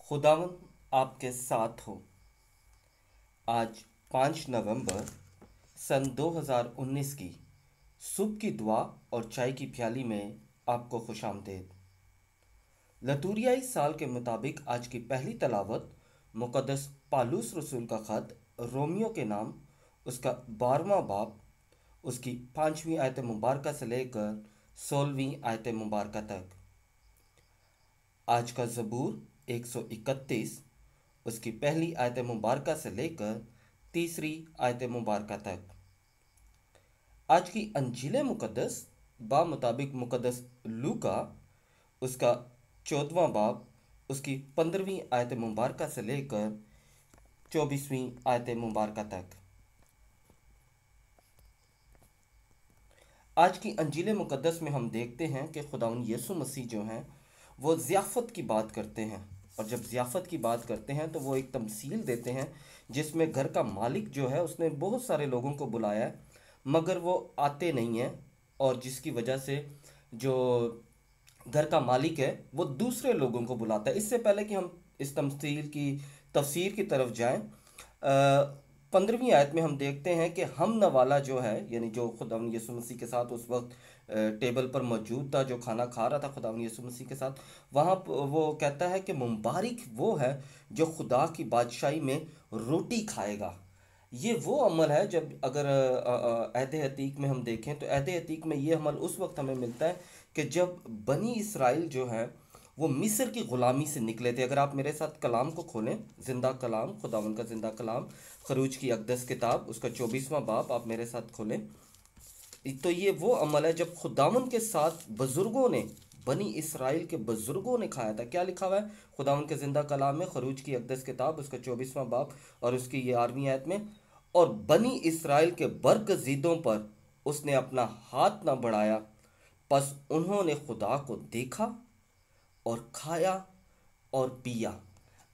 खुदावन आपके साथ हो। आज 5 नवंबर सन 2019 की सुबह की दुआ और चाय की प्याली में आपको खुशामदीद। लतूरियाई साल के मुताबिक आज की पहली तलावत मुक़द्दस पालूस रसूल का ख़त रोमियो के नाम, उसका 12वां बाब, उसकी 5वीं आयत मुबारक से लेकर 16वीं आयत मुबारक तक। आज का ज़बूर 131, उसकी पहली आयत मुबारक से लेकर तीसरी आयत मुबारक तक। आज की अंजील मुक़द्दस बा मुताबिक मुक़द्दस लूका, उसका 14वां बाब, उसकी 15वीं आयत मुबारक से लेकर 24वीं आयत मुबारक तक। आज की अंजील मुक़द्दस में हम देखते हैं कि खुदावंद यीशु मसीह जो हैं वो ज़ियाफ़त की बात करते हैं। और जब ज़ियाफ़त की बात करते हैं तो वो एक तमसील देते हैं जिसमें घर का मालिक जो है उसने बहुत सारे लोगों को बुलाया है, मगर वो आते नहीं हैं। और जिसकी वजह से जो घर का मालिक है वो दूसरे लोगों को बुलाता है। इससे पहले कि हम इस तमसील की तफसीर की तरफ जाएं, 15वीं आयत में हम देखते हैं कि हम नवाला जो है, यानी जो खुदावंद यीशु मसीह के साथ उस वक्त टेबल पर मौजूद था, जो खाना खा रहा था खुदावंद यीशु मसीह के साथ, वहाँ वो कहता है कि मुबारक वो है जो खुदा की बादशाही में रोटी खाएगा। ये वो अमल है जब अगर अहद अतीक में हम देखें तो अहद अतीक में ये अमल उस वक्त हमें मिलता है कि जब बनी इसराइल जो है वो मिस्र की ग़ुलामी से निकले थे। अगर आप मेरे साथ कलाम को खोलें, ज़िंदा कलाम, खुदावंद का ज़िंदा कलाम, खरूज की अक़दस किताब, उसका 24वां बाब आप मेरे साथ खोलें। तो ये वो अमल है जब खुदावंद के साथ बुज़ुर्गों ने, बनी इसराइल के बुज़ुर्गों ने खाया था। क्या लिखा हुआ है खुदावंद के ज़िंदा कलाम में, खरूज की अक़दस किताब, उसका 24वां बाब और उसकी 11वीं आयत में, और बनी इसराइल के बरगज़ीदों पर उसने अपना हाथ न बढ़ाया, बस उन्होंने खुदा को देखा और खाया और पिया।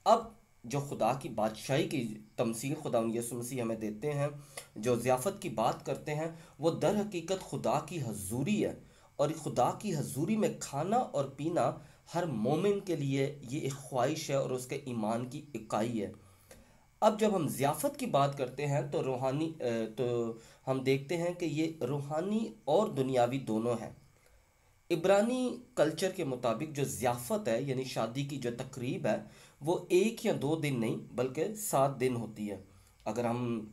अब जो खुदा की बादशाही की तमसील खुदावंद यीशु मसीह हमें देते हैं, जो ज़ियाफ़त की बात करते हैं, वो दर हकीकत खुदा की हजूरी है। और खुदा की हजूरी में खाना और पीना हर मोमिन के लिए ये एक ख्वाहिश है और उसके ईमान की इकाई है। अब जब हम ज़ियाफ़त की बात करते हैं तो तो हम देखते हैं कि ये रूहानी और दुनियावी दोनों हैं। इब्रानी कल्चर के मुताबिक जो ज़ियाफ़त है, यानी शादी की जो तकरीब है, वो 1 या 2 दिन नहीं बल्कि 7 दिन होती है। अगर हम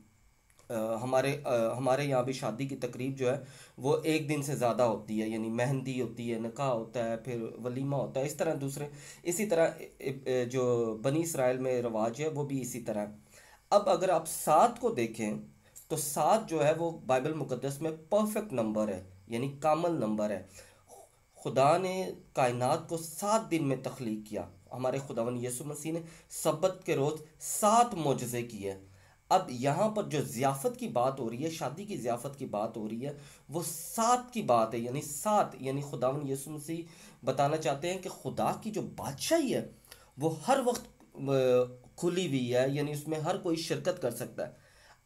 हमारे यहाँ भी शादी की तकरीब जो है वो 1 दिन से ज़्यादा होती है, यानी मेहंदी होती है, निकाह होता है, फिर वलीमा होता है, इस तरह दूसरे इसी तरह जो बनी इसराइल में रिवाज है वो भी इसी तरह है। अब अगर आप 7 को देखें तो 7 जो है वो बाइबल मुक़द्दस में परफेक्ट नंबर है, यानी कामल नंबर है। खुदा ने कायनात को 7 दिन में तख्लीक किया। हमारे खुदावंद यीशु मसीह ने सब्बत के रोज़ 7 मोजज़े किए। अब यहाँ पर जो ज़ियाफ़त की बात हो रही है, शादी की ज़ियाफ़त की बात हो रही है, वो 7 की बात है, यानी 7, यानी खुदावंद यीशु मसीह बताना चाहते हैं कि खुदा की जो बादशाही है वो हर वक्त खुली हुई है, यानी उसमें हर कोई शिरकत कर सकता है।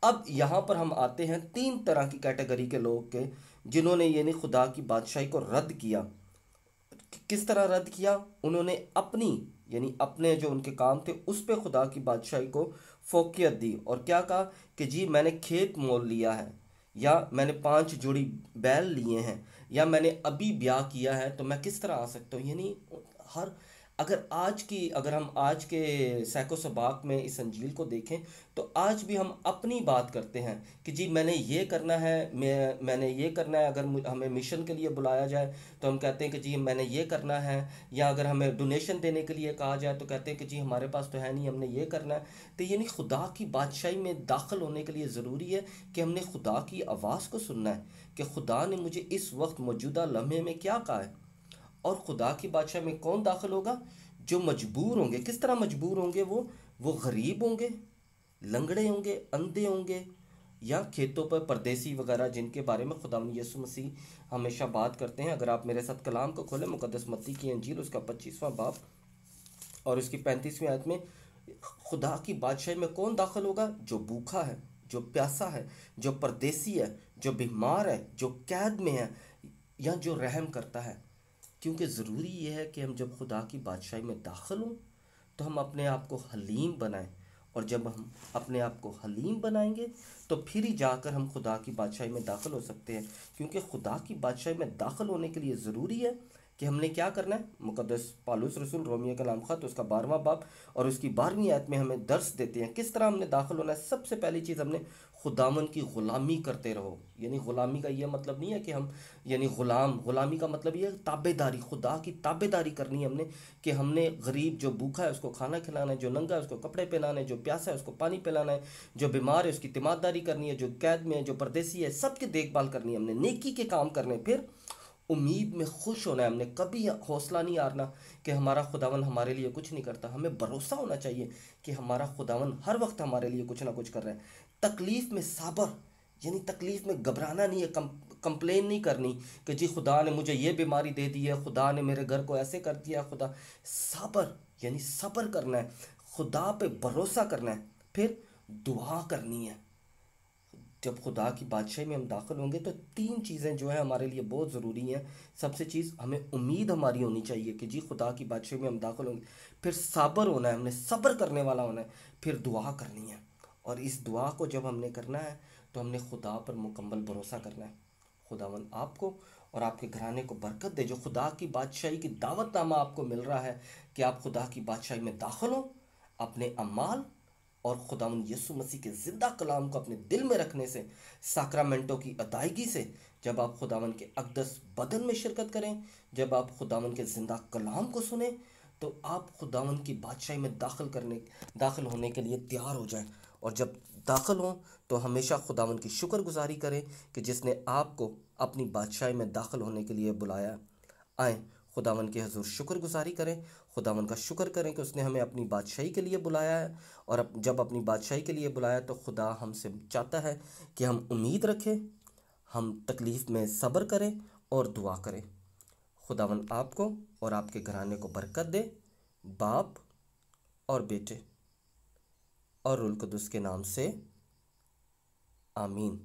अब यहाँ पर हम आते हैं 3 तरह की कैटेगरी के लोग के, जिन्होंने यानी खुदा की बादशाही को रद्द किया। किस तरह रद्द किया? उन्होंने अपनी, यानी अपने जो उनके काम थे उस पे खुदा की बादशाही को फोकियत दी और क्या कहा कि जी मैंने खेत मोल लिया है, या मैंने 5 जोड़ी बैल लिए हैं, या मैंने अभी ब्याह किया है, तो मैं किस तरह आ सकता हूँ। यानी हर अगर हम आज के सैको सबाक में इस अंजील को देखें तो आज भी हम अपनी बात करते हैं कि जी मैंने ये करना है, मैंने ये करना है। अगर हमें मिशन के लिए बुलाया जाए तो हम कहते हैं कि जी मैंने ये करना है, या अगर हमें डोनेशन देने के लिए कहा जाए तो कहते हैं कि जी हमारे पास तो है नहीं, हमने ये करना है। तो यानी खुदा की बादशाही में दाखिल होने के लिए ज़रूरी है कि हमने खुदा की आवाज़ को सुनना है कि खुदा ने मुझे इस वक्त मौजूदा लम्हे में क्या कहा है। और खुदा की बादशाह में कौन दाखिल होगा? जो मजबूर होंगे। किस तरह मजबूर होंगे? वो गरीब होंगे, लंगड़े होंगे, अंधे होंगे, या खेतों पर परदेसी वगैरह, जिनके बारे में खुदावंद यीशु मसीह हमेशा बात करते हैं। अगर आप मेरे साथ कलाम को खोलें, मुकद्दस मत्ती की अंजील, उसका 25वां बाब और उसकी 35वीं आयत में, खुदा की बादशाही में कौन दाखिल होगा? जो भूखा है, जो प्यासा है, जो परदेसी है, जो बीमार है, जो कैद में है, या जो रहम करता है। क्योंकि ज़रूरी यह है कि हम जब खुदा की बादशाही में दाखिल हों तो हम अपने आप को हलीम बनाएं। और जब हम अपने आप को हलीम बनाएंगे तो फिर ही जाकर हम खुदा की बादशाही में दाखिल हो सकते हैं। क्योंकि खुदा की बादशाही में दाखिल होने के लिए ज़रूरी है कि हमने क्या करना है। मुकद्दस पालूस रसूल रोमियो का नाम ख़त उसका 12वां बाब और उसकी 12वीं आयत में हमें दर्स देते हैं किस तरह हमने दाखिल होना है। सबसे पहली चीज़, हमने खुदावन की ग़ुलामी करते रहो। यानी ग़ुलामी का ये मतलब नहीं है कि हम, यानी ग़ुलामी का मतलब ये है ताबेदारी, खुदा की ताबेदारी करनी है हमने। कि हमने गरीब जो भूखा है उसको खाना खिलाना है, जो नंगा है उसको कपड़े पहनाने है, जो प्यासा है उसको पानी पिलाना है, जो बीमार है उसकी तीमारदारी करनी है, जो कैद में है, जो परदेसी है, सबकी देखभाल करनी है हमने, नेकी के काम करने। फिर उम्मीद में खुश होना है हमने, कभी हौसला नहीं हारना कि हमारा खुदावन हमारे लिए कुछ नहीं करता। हमें भरोसा होना चाहिए कि हमारा खुदावन हर वक्त हमारे लिए कुछ ना कुछ कर रहा है। तकलीफ़ में सब्र, यानी तकलीफ़ में घबराना नहीं है, कंप्लेन नहीं करनी कि जी खुदा ने मुझे ये बीमारी दे दी है, खुदा ने मेरे घर को ऐसे कर दिया, खुदा। सब्र, यानी सब्र करना है, खुदा पे भरोसा करना है। फिर दुआ करनी है। जब खुदा की बादशाही में हम दाखिल होंगे तो तीन चीज़ें जो है हमारे लिए बहुत ज़रूरी हैं। सबसे चीज़, हमें उम्मीद हमारी होनी चाहिए कि जी खुदा की बादशाही में हम दाखिल होंगे। फिर सब्र होना है, हमने सब्र करने वाला होना है। फिर दुआ करनी है। और इस दुआ को जब हमने करना है तो हमने खुदा पर मुकम्मल भरोसा करना है। खुदावन आपको और आपके घराने को बरकत दे। जो खुदा की बादशाही की दावतनामा आपको मिल रहा है कि आप खुदा की बादशाही में दाखिल हो, अपने अमाल और खुदावन यसु मसीह के ज़िंदा कलाम को अपने दिल में रखने से, साक्रामेंटों की अदायगी से, जब आप खुदावन के अक़दस बदन में शिरकत करें, जब आप खुदावन के ज़िंदा कलाम को सुने, तो आप खुदावन की बादशाही में दाखिल होने के लिए तैयार हो जाएं। और जब दाखिल हों तो हमेशा खुदावन की शुक्रगुजारी करें कि जिसने आपको अपनी बादशाही में दाखिल होने के लिए बुलाया। आएँ खुदावन के हजूर शुक्रगुजारी करें, खुदावन का शुक्र करें कि उसने हमें अपनी बादशाही के लिए बुलाया है। और जब अपनी बादशाही के लिए बुलाया तो खुदा हमसे चाहता है कि हम उम्मीद रखें, हम तकलीफ़ में सब्र करें और दुआ करें। खुदावन आपको और आपके घराने को बरकत दे, बाप और बेटे और रूल कुदुस के नाम से, आमीन।